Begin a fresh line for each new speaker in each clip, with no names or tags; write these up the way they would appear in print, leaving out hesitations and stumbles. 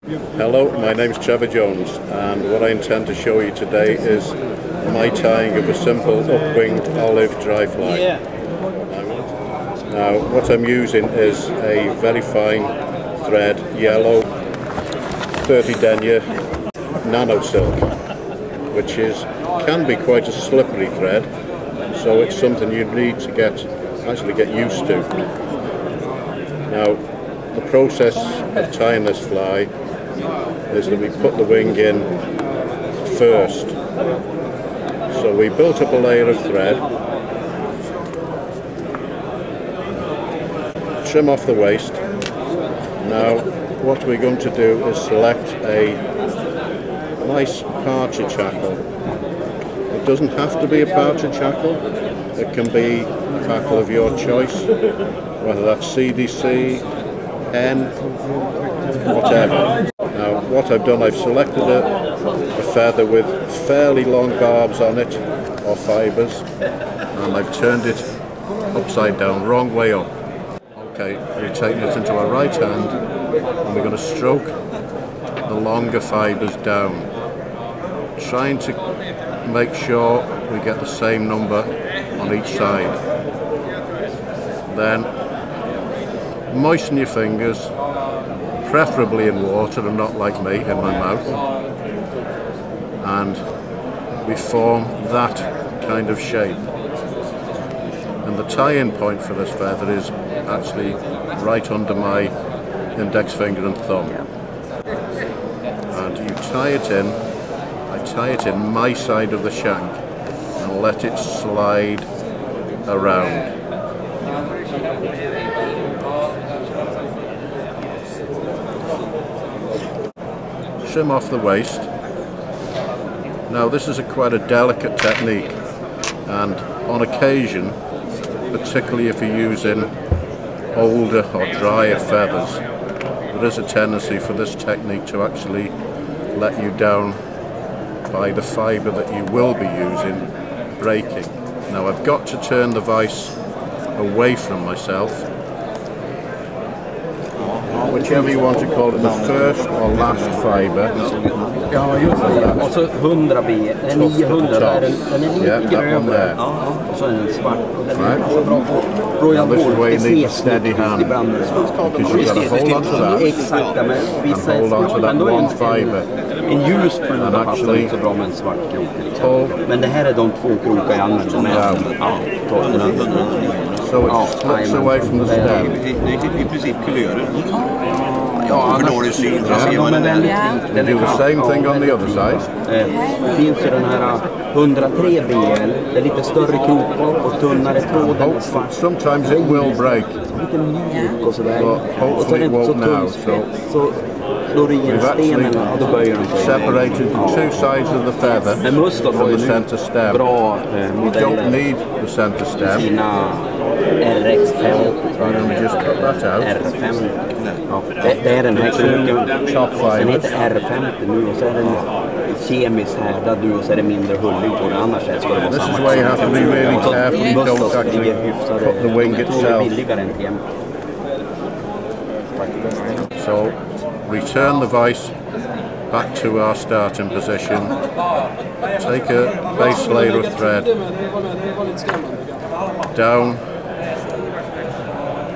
Hello, my name is Trevor Jones, and what I intend to show you today is my tying of a simple upwing olive dry fly. Now what I'm using is a very fine thread, yellow 30 denier nano silk, which can be quite a slippery thread, so it's something you need to actually get used to. Now the process of tying this fly is that we put the wing in first. So we built up a layer of thread, trim off the waist. Now what we're going to do is select a nice partridge hackle. It doesn't have to be a partridge hackle, it can be a hackle of your choice, whether that's CDC, N, whatever. Now what I've done, I've selected a feather with fairly long barbs on it, or fibres, and I've turned it upside down, wrong way up. Okay, we're taking it into our right hand and we're going to stroke the longer fibres down, trying to make sure we get the same number on each side. Then moisten your fingers, preferably in water and not like me in my mouth, and we form that kind of shape. And the tie-in point for this feather is actually right under my index finger and thumb. And you tie it in, I tie it in my side of the shank and let it slide around. Trim off the waist. Now this is quite a delicate technique, and on occasion, particularly if you're using older or drier feathers, there is a tendency for this technique to actually let you down by the fibre that you will be using breaking. Now I've got to turn the vise away from myself, whichever you want to call it, the first or last fibre.
Ja, just det. Och så 100 B, 900 där, den är lite grövre. Och så är den svart. Den är så bra på Royal Wolf. Det ser ibland.
Because you've got to hold on to that,
exakt, men vissa
and hold on to that one fibre.
En ljus fluga passar inte så bra med en svart krok. Men det här är de två krokar jag använder mest.
So it slips away from the stem.
Det är i princip kulören. Ja, för dålig syn så ser man den där.
You do the same thing on the other side.
Det finns ju den här 103 BL, det är lite större krok och tunnare tråd.
Sometimes it will break,
Lite mjuk och sådär.
but hopefully it won't now. So
då är
we've actually separated the two sides of the feather from the center stem. You don't need the center stem.
RX5.
And we just cut that out.
R5. Ja, det är den här kroken. Den heter R50 nu och så är den kemiskt härdad nu och så är det mindre hulling på den, annars ska det vara samma.
This is where you have to be really careful you don't actually cut the wing itself. So return the vise back to our starting position. Take a base layer of thread down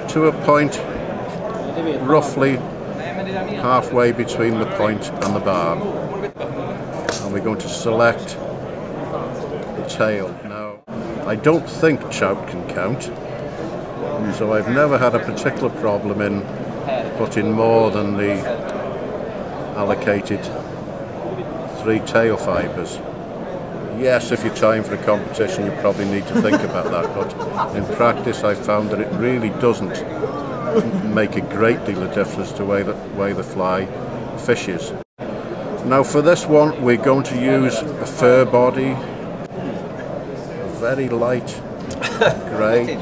to a point roughly halfway between the point and the barb, and we're going to select the tail. Now I don't think trout can count, so I've never had a particular problem in putting more than the allocated 3 tail fibres. Yes, if you're tying for a competition you probably need to think about that, but in practice I've found that it really doesn't make a great deal of difference to the way the fly fishes. Now for this one we're going to use a fur body, a very light grey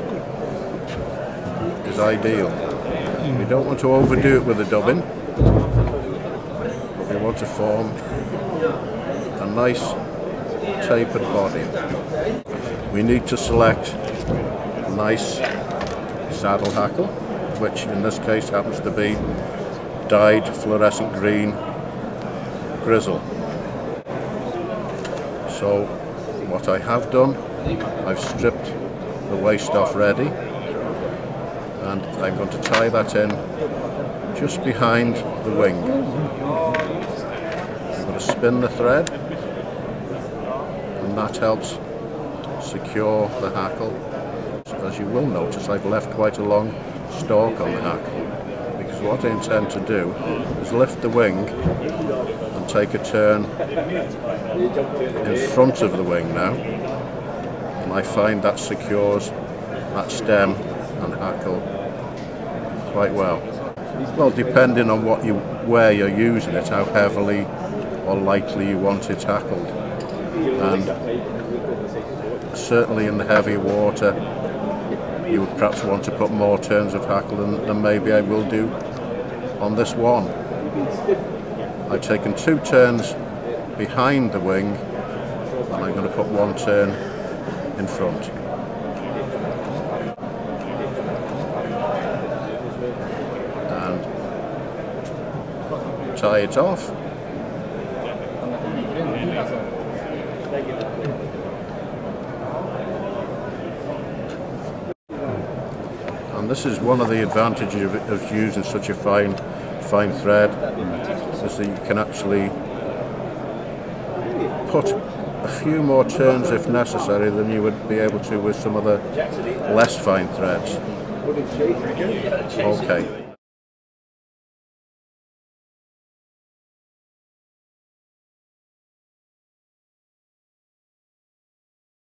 is ideal. We don't want to overdo it with the dubbing, but we want to form a nice tapered body. We need to select a nice saddle hackle, which in this case happens to be dyed fluorescent green grizzle. So what I have done, I've stripped the waste off ready, and I'm going to tie that in just behind the wing. I'm going to spin the thread, and that helps secure the hackle. As you will notice, I've left quite a long stalk on the hackle, because what I intend to do is lift the wing and take a turn in front of the wing now, and I find that secures that stem and hackle quite well. Well, depending on where you're using it, how heavily or lightly you want it hackled, and certainly in the heavy water you would perhaps want to put more turns of hackle than maybe I will do on this one. I've taken 2 turns behind the wing, and I'm going to put 1 turn in front. And tie it off. And this is one of the advantages of using such a fine thread, is that you can actually put a few more turns if necessary than you would be able to with some of the less fine threads. Okay.